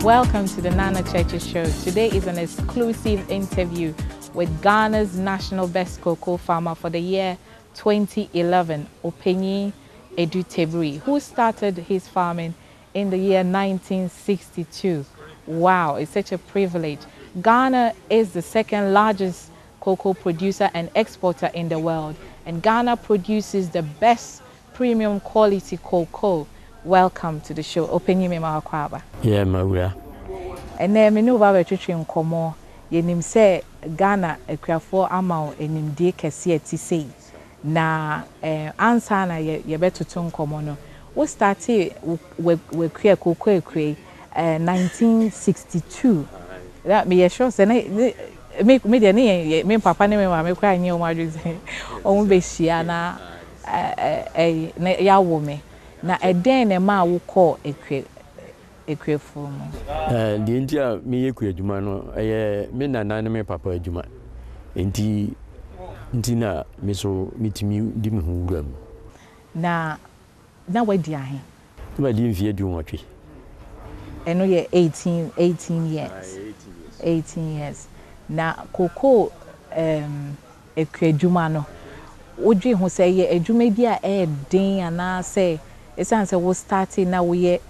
Welcome to the Nana Churches Show. Today is an exclusive interview with Ghana's national best cocoa farmer for the year 2011, Openyi Edutebri, who started his farming in the year 1962. Wow, it's such a privilege. Ghana is the second largest cocoa producer and exporter in the world, and Ghana produces the best premium quality cocoa. Welcome to the show. Openyi Memakwaba. Yeah, Maura. And then me know about treating Komo. Yenim say Ghana ekrafo amao enim de kese ati sei. Na ansa na ye beto to nkomo no. We started we kwe cocoa 1962. That me sure say me de me papa ne me ma me kwa nye o ma dweze. O be hia na ya wo me. Na eden ne ma wo call ekwefo mo the India me ekwe adwuma no me nana ne me papa adwuma enti na me so mitimi di me hu wura mu na wadi ahe ma di mfie di wonatwe eno ye 18 years 18 years na koko ekwe adwuma no wodwe ho say ye adwuma bi a den ana say esan say wo starting na wo ye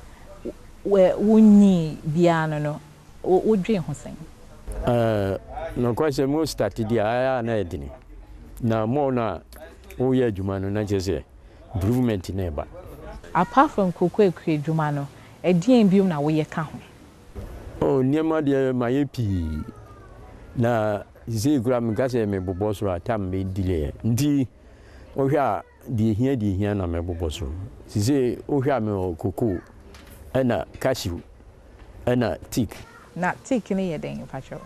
wunyi biano no wodwe ho sen no kwase mo started dia na edini na mo na wo ye adwuma no na chese improvement na eba apart from cocoa ekwe adwuma no edien biom na wo ye ka ho niema de maye pi na ze gura me gase me bobo so atam me delay ndi o hwa de hia na me bobo so ze o hwa me cocoa ana cashew ana tick na tick ni ye den pacho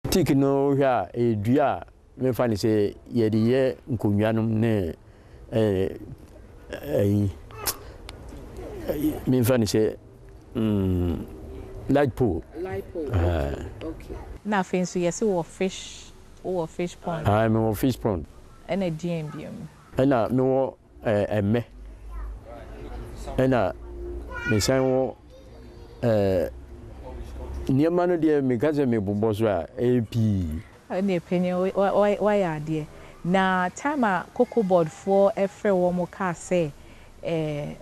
tick no hwa edua me fa ni se ye de ye nkonwanum ne me fa ni se light pool okay na fancy yes wo fish pond I'm a fish pond ana DMBM ana no emme ana me san wo niema no de me gaze me bobo so a ap ani penye why are there na time a cocoa board for every wo mo ka say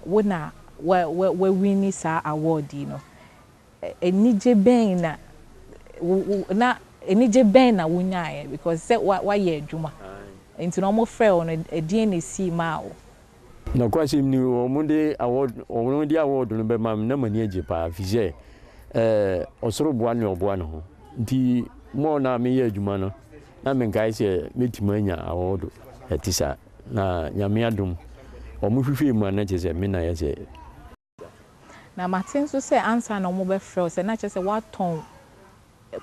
wona we win sa award no enije ben na enije ben na wunyae because say why ye adwuma enti no mo frɛ wo no edin na si ma wo na kwase ni omunde award no be mam na mani age pa fije osoro boa ne oboa no ho nti mo na me ye adwuma no na me nkai se metimanya award etisa na nyame adom omuhwehwe mu na chese me na ye se na Martin so say answer na mo be frɛ se na chese waton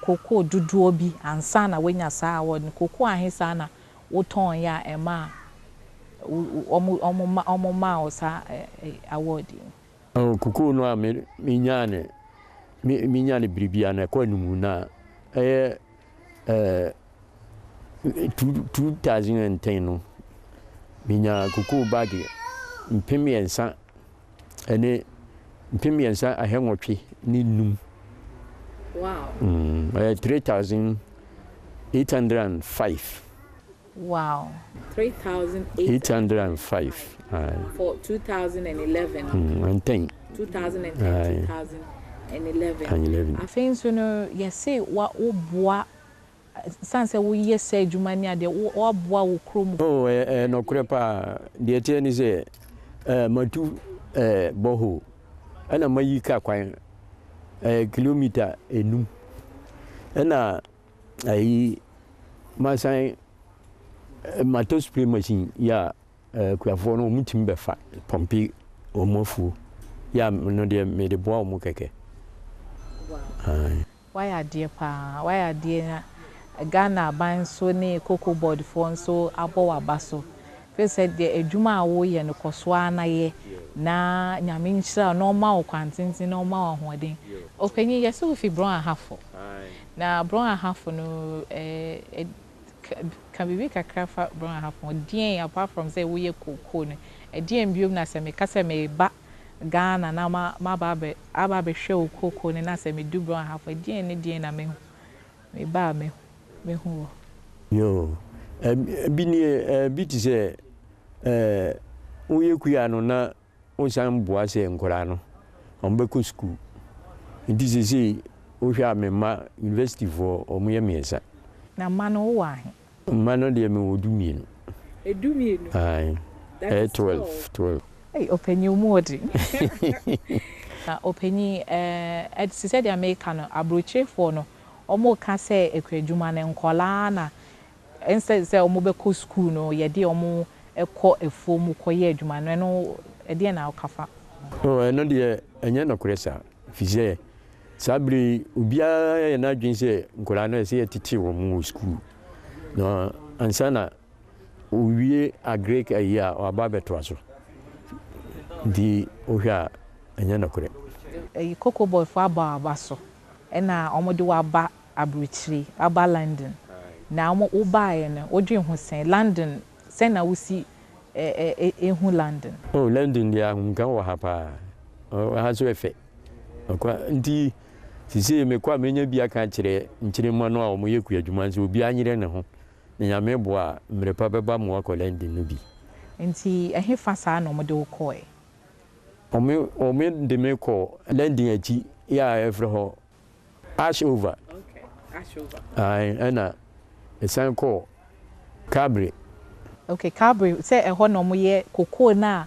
cocoa duduo bi ansa na wenya sa award cocoa ahesa na woton ya ema omo ma osa award kuku no a me nyane bribia na kwa numu na 2010 no minya kuku bag mpemiensa ene mpemiensa ahenwotwe ni num wow 3805 wow 3805 for 2011 and 10 2011 I think so no yes say wa oboa sanse wo yes say adwumani ade wo boa wo krom no krepa de tie ni say matu boho ana mayika kwan kilometer enum ana ayi masan mato spray machine ya kuafo no mutim befa pompi omofu ya no de me de boa omo keke why are dear Ghana ban so ne cocoa board for so abo abaso fe said the adwuma awo ye no koso ana ye na nyame nhyira normal kwantintin normal ahoden openyi ye so fi bron ahafo na bron ahafo no can be kakra fa bron ahafo den apart from say we ye cocoa no edien biom na se me kasa me ba Ghana na ma ba be show cocoa ne na se me du brown half a dia ne na me ba me hu yo bi ni bi ti se wo ye kuya no na wo san boa se nkora no on be ko school ndi se wo hwa me ma university for o mo ye miesa na ma no wo ahe ma no de me wo du mienu ai 12 hey openyi umodi na openyi se said the American abroche for no omo ka se ekwadwuma ne nkola na instead say omo be ko school no ye de omo ekọ efom ko ye adwuma no e de na okafa no de enye no kresa fize sabri ubia ye na dwin se nkola no se titi wo mu school no ansana owie agrek aya o aba beto aso di ohwa enye no kre cocoa boy for aba so na omo de wa ba abrochiri aba London na omo ubae no odwen ho sen London sen na wusi ehu London London dia nkan wa hapa ha so efe akwa ndi sisi me kwa menya bia ka kire nkire mo no a omo yeku adwuma nso obi anyire ne ho nya me bo a mrepa beba mo akọ London no bi nti ehe fa sa na omo de wo koe omo de me ko London achi ya efre ho ash over ai ana esan ko Cabre okay Cabre say eho no mo ye cocoa na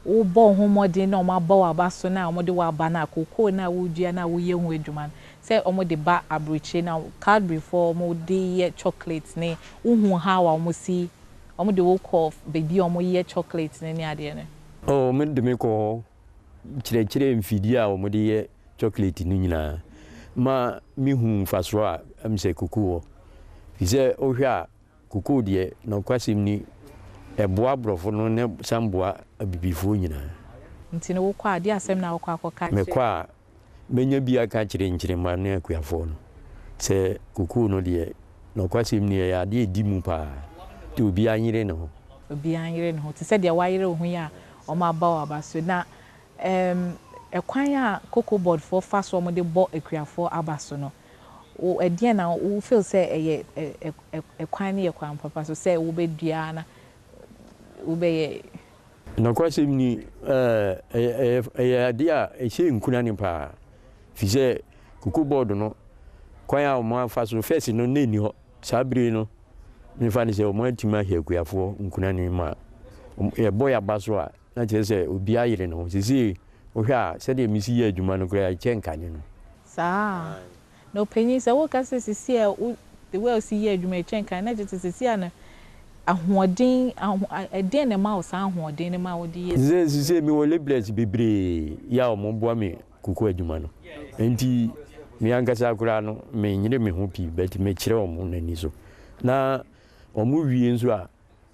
wo bo ho modin na omo aba wa ba so na omo de wa ba na cocoa na wo dua na wo ye hu adwuma say omo de ba abroche na Cabre for omo de ye chocolate ne wo hu ha wa omo si omo de wo ko baby omo ye chocolate ne ade ne me de me ko kire mfidi a omo de ye chocolate ni nyina ma mi hu fasro a am se cocoa fize ohwa cocoa de no kwasim ni eboa brofo no ne samboa abibifo nyina nti ne wo kwa ade asem na wo kwa akoka me kwa menya bia ka kire ma ne akuafo no se cocoa no de no kwasim ni ya de di mu pa ti obi anyire ne ho ti se de wa yire ho ya o ma ba wa ba so na ekwan a cocoa board for fast wo mo de bo akuafo abaso no o edie na wo feel say eye ekwan ne ekwan papa so say wo be dua na wo be no kwasim ni dia e she nkuna ni pa fi say cocoa board no kwan a mo afa so first no na ni ho sabri no me fa ni say o mo atima hia akuafo nkuna ni ma e boy abaso a na je say obi ayire no sisi ohwa se de mi si ye adwuma no kra chenkane no sa no penyi se wo ka se sisi e the way si ye adwuma chenkane na je sisi ana ahoden eden ne ma wo sa ahoden ne ma wo de ye sisi mi wo labels bebre ya o mo boa me kuku adwuma no enti mi ankasa kra no me nyire me ho pi bet me kire o mo nani so na o mo wie nso a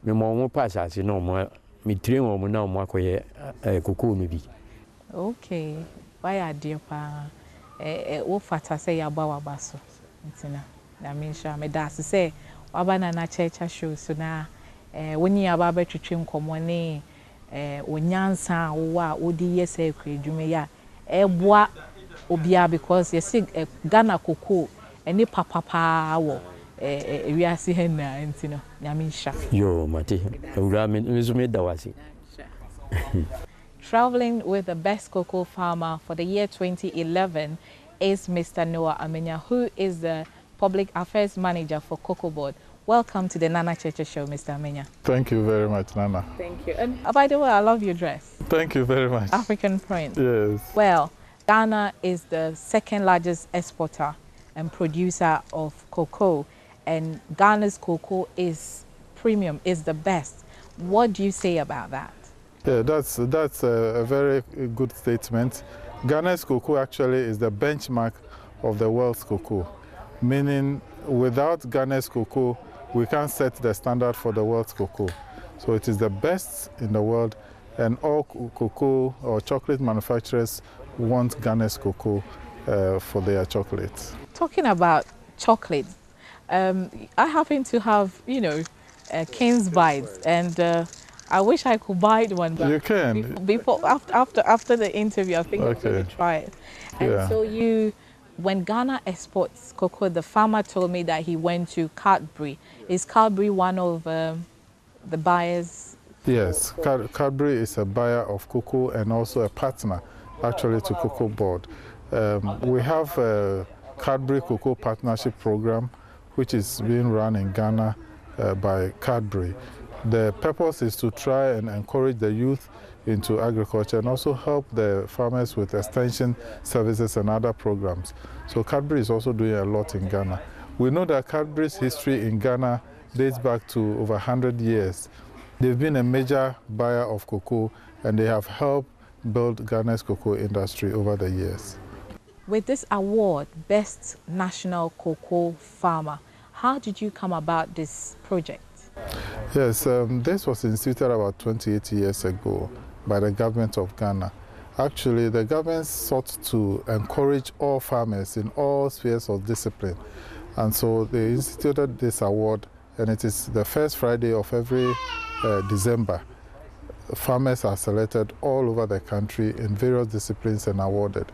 me mo pass ase na o mo mi train o mo na o mo akoye kuku no bi okay why adie pa wo fata say ya ba wa baso ntina na me sha me da say waba na checha show so na woni aba ba twetwe nkomo ne onyansa wo a odi yesa ekwadwume ya eboa obia because yes Ghana cocoa eni papa wo ewiase hena ntino na me sha yo mate ura me me da wasi Traveling with the best cocoa farmer for the year 2011 is Mr. Noah Amenya, who is the Public Affairs Manager for Cocoa Board. Welcome to the Nana Cheche Show, Mr. Amenya. Thank you very much, Nana. Thank you. And by the way, I love your dress. Thank you very much. African print. Yes. Well, Ghana is the second largest exporter and producer of cocoa, and Ghana's cocoa is premium, is the best. What do you say about that? Yeah, that's a very good statement. Ghana's cocoa actually is the benchmark of the world's cocoa, meaning without Ghana's cocoa, we can't set the standard for the world's cocoa. So it is the best in the world, and all cocoa or chocolate manufacturers want Ghana's cocoa for their chocolates. Talking about chocolate, I happen to have, King's Bites, and I wish I could buy one. But you can. After the interview, I think I'm Okay. going to try it. And Yeah. so when Ghana exports cocoa, the farmer told me that he went to Cadbury. Is Cadbury one of the buyers? Yes, Cadbury is a buyer of cocoa and also a partner, actually, to Cocoa Board. We have a Cadbury Cocoa Partnership Program, which is being run in Ghana by Cadbury. The purpose is to try and encourage the youth into agriculture and also help the farmers with extension services and other programs. So Cadbury is also doing a lot in Ghana. We know that Cadbury's history in Ghana dates back to over 100 years. They've been a major buyer of cocoa and they have helped build Ghana's cocoa industry over the years. With this award, Best National Cocoa Farmer, how did you come about this project? Yes, this was instituted about 28 years ago by the government of Ghana. Actually, the government sought to encourage all farmers in all spheres of discipline. And so they instituted this award, and it is the first Friday of every December. Farmers are selected all over the country in various disciplines and awarded.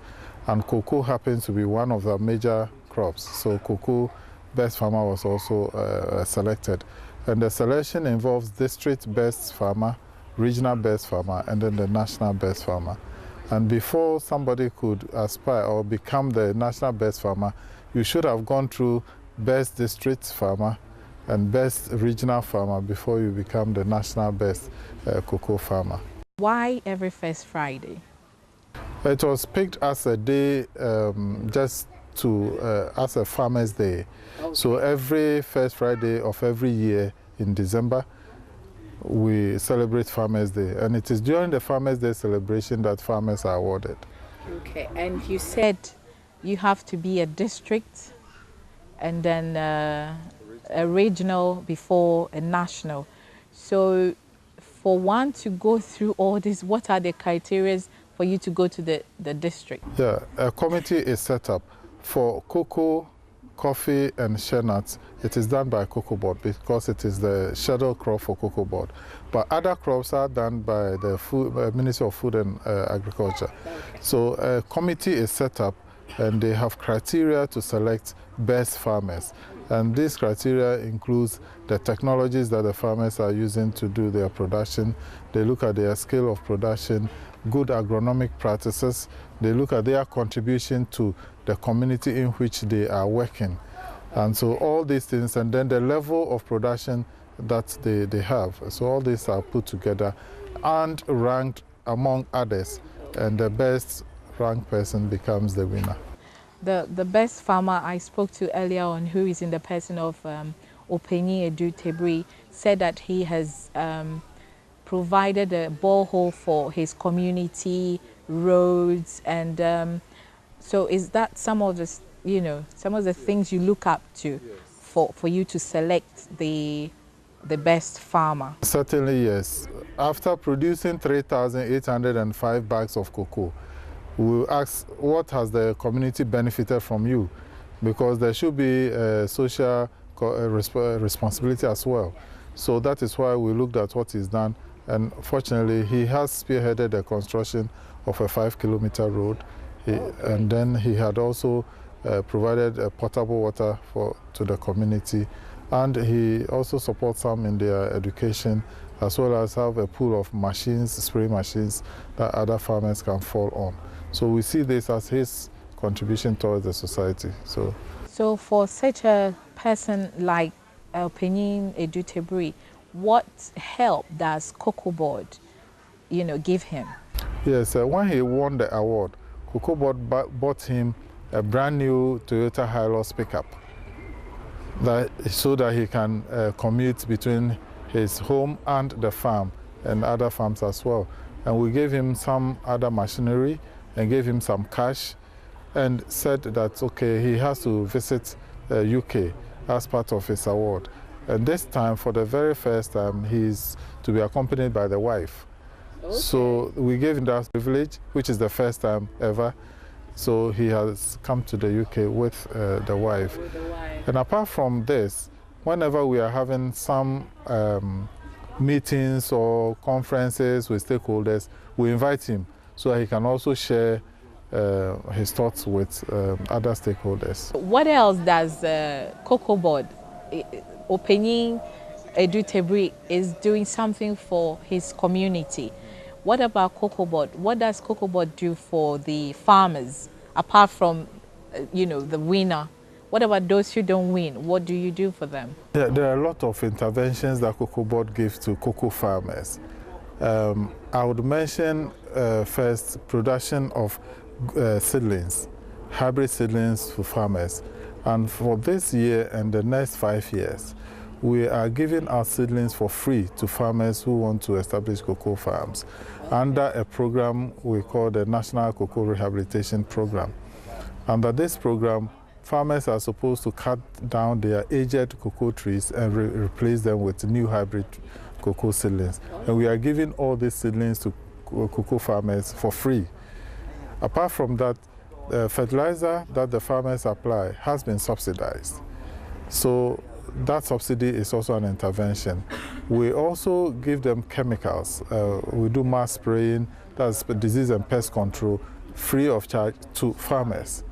And cocoa happens to be one of the major crops. So cocoa best farmer was also selected. And the selection involves district best farmer, regional best farmer, and then the national best farmer. And before somebody could aspire or become the national best farmer, you should have gone through best district farmer and best regional farmer before you become the national best cocoa farmer. Why every first Friday? It was picked as a day just to, as a farmer's day. Okay. So every first Friday of every year in December, we celebrate Farmers Day. And it is during the Farmers Day celebration that farmers are awarded. Okay, and you said you have to be a district and then a regional before a national. So for one to go through all this, what are the criteria for you to go to the district? Yeah, a committee is set up. For cocoa, coffee and shea nuts, it is done by Cocoa Board because it is the scheduled crop for Cocoa Board. But other crops are done by the Ministry of Food and Agriculture. Okay. So a committee is set up and they have criteria to select best farmers. And these criteria includes the technologies that the farmers are using to do their production. They look at their scale of production, good agronomic practices. They look at their contribution to the community in which they are working. And so all these things, and then the level of production that they have. So all these are put together and ranked among others. And the best ranked person becomes the winner. The best farmer I spoke to earlier on, who is in the person of Openyi Edu Tebri, said that he has provided a borehole for his community, roads, and so is that some of the, some of the things you look up to for you to select the best farmer? Certainly, yes. After producing 3,805 bags of cocoa, we will ask, what has the community benefited from you? Because there should be social responsibility as well. So that is why we looked at what he's done. And fortunately, he has spearheaded the construction of a 5-kilometer road. And then he had also provided potable water to the community. And he also supports some in their education, as well as have a pool of machines, spray machines, that other farmers can fall on. So we see this as his contribution towards the society. So for such a person like Openyi Edu Tebri, what help does Cocoa Board, give him? Yes, when he won the award, Cocoa Board bought him a brand new Toyota Hilux pickup, so that he can commute between his home and the farm and other farms as well. And we gave him some other machinery and gave him some cash and said that, okay, he has to visit UK as part of his award. And this time, for the very first time, he's to be accompanied by the wife. Okay. So we gave him that privilege, which is the first time ever. So he has come to the UK with the wife. And apart from this, whenever we are having some meetings or conferences with stakeholders, we invite him so that he can also share his thoughts with other stakeholders. What else does Cocoa Board, Openyin Edu Tebri, is doing something for his community? What about Cocoa Board? What does Cocoa Board do for the farmers, apart from, the winner? What about those who don't win? What do you do for them? There are a lot of interventions that Cocoa Board gives to cocoa farmers. I would mention first production of seedlings, hybrid seedlings for farmers. And for this year and the next 5 years, we are giving our seedlings for free to farmers who want to establish cocoa farms under a program we call the National Cocoa Rehabilitation Program. Under this program, farmers are supposed to cut down their aged cocoa trees and replace them with new hybrid cocoa seedlings. And we are giving all these seedlings to cocoa farmers for free. Apart from that, fertilizer that the farmers apply has been subsidized. So that subsidy is also an intervention. We also give them chemicals. We do mass spraying, that's disease and pest control, free of charge to farmers.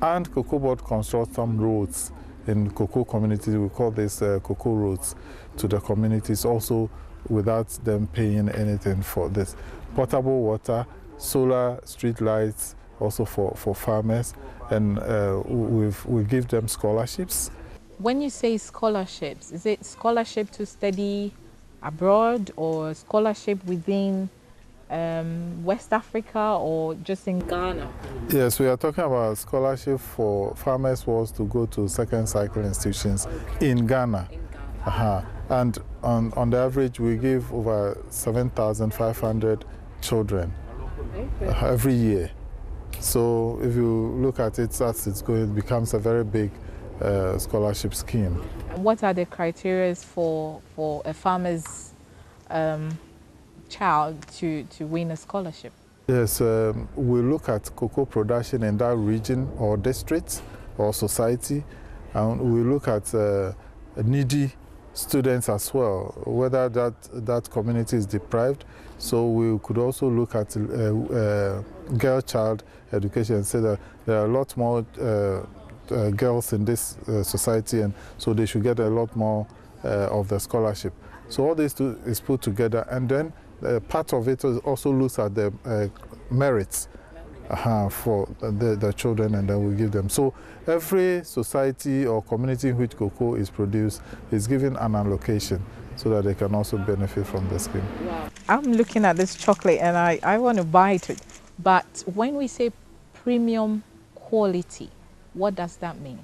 And Cocoa Board constructs some roads in cocoa communities. We call this cocoa roads to the communities, also without them paying anything for this. Potable water, solar street lights, also for farmers, and we give them scholarships. When you say scholarships, is it scholarship to study abroad or scholarship within West Africa or just in Ghana? Yes, we are talking about scholarship for farmers who want to go to second cycle institutions in Ghana. And on the average, we give over 7,500 children every year. So if you look at it, it becomes a very big scholarship scheme. What are the criteria for a farmer's child to win a scholarship? Yes, we look at cocoa production in that region or district or society, and we look at needy students as well, whether that community is deprived. So we could also look at girl-child education and say that there are a lot more girls in this society, and so they should get a lot more of the scholarship. So all this is put together, and then part of it also looks at the merits for the children, and then we give them. So every society or community in which cocoa is produced is given an allocation so that they can also benefit from the scheme. Wow. I'm looking at this chocolate and I want to buy it. But when we say premium quality, what does that mean?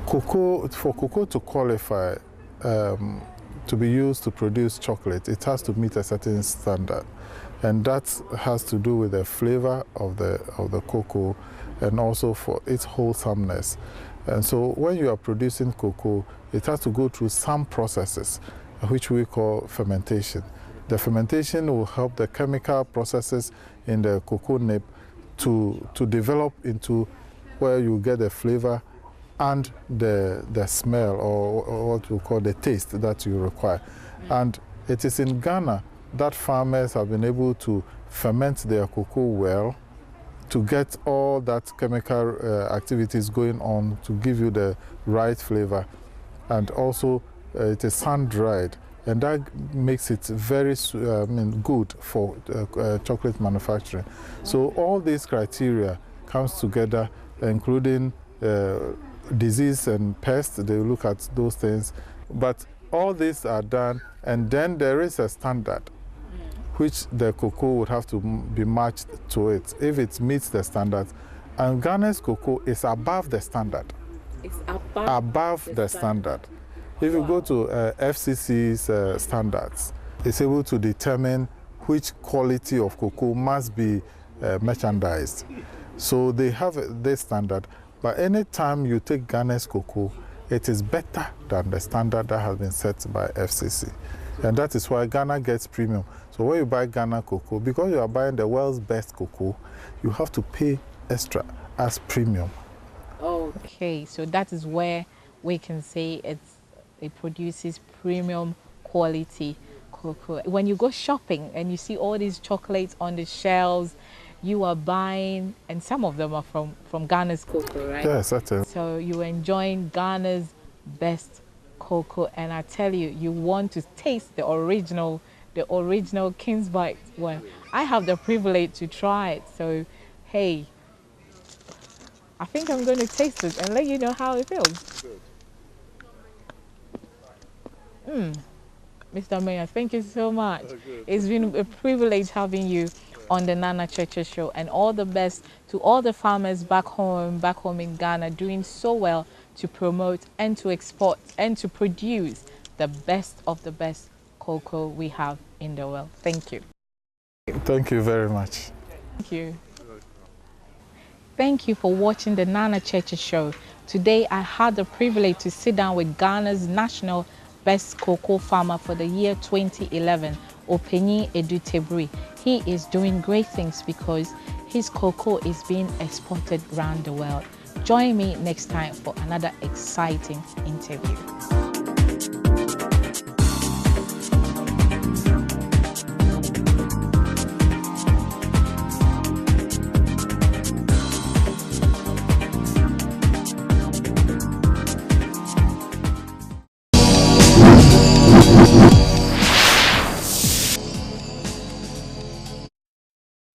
For cocoa to qualify to be used to produce chocolate, it has to meet a certain standard. And that has to do with the flavor of the cocoa and also for its wholesomeness. And so when you are producing cocoa, it has to go through some processes, which we call fermentation. The fermentation will help the chemical processes in the cocoa nib to develop into where you get the flavor and the smell, or what we call the taste that you require. And it is in Ghana that farmers have been able to ferment their cocoa well to get all that chemical activities going on to give you the right flavor. And also it is sun-dried, and that makes it very good for chocolate manufacturing. So all these criteria comes together, including disease and pests. They look at those things. But all these are done, and then there is a standard which the cocoa would have to be matched to it if it meets the standard. And Ghana's cocoa is above the standard. It's above the standard. If you go to FCC's standards, it's able to determine which quality of cocoa must be merchandised. So they have this standard, but any time you take Ghana's cocoa, it is better than the standard that has been set by FCC. And that is why Ghana gets premium. So when you buy Ghana cocoa, because you are buying the world's best cocoa, you have to pay extra as premium. Okay, so that is where we can say it produces premium quality cocoa. When you go shopping and you see all these chocolates on the shelves, you are buying, and some of them are from Ghana's cocoa, right? Yes, certainly. So you're enjoying Ghana's best cocoa, and I tell you, you want to taste the original King's Bite one. I have the privilege to try it, so hey, I think I'm going to taste it and let you know how it feels. Mr. Mayor, thank you so much. It's been a privilege having you on the Nana Cheche Show, and all the best to all the farmers back home in Ghana, doing so well to promote and to export and to produce the best of the best cocoa we have in the world. Thank you. Thank you very much. Thank you. Thank you for watching the Nana Cheche Show. Today I had the privilege to sit down with Ghana's national best cocoa farmer for the year 2011, Openyi Edu Tebri. He is doing great things because his cocoa is being exported around the world. Join me next time for another exciting interview.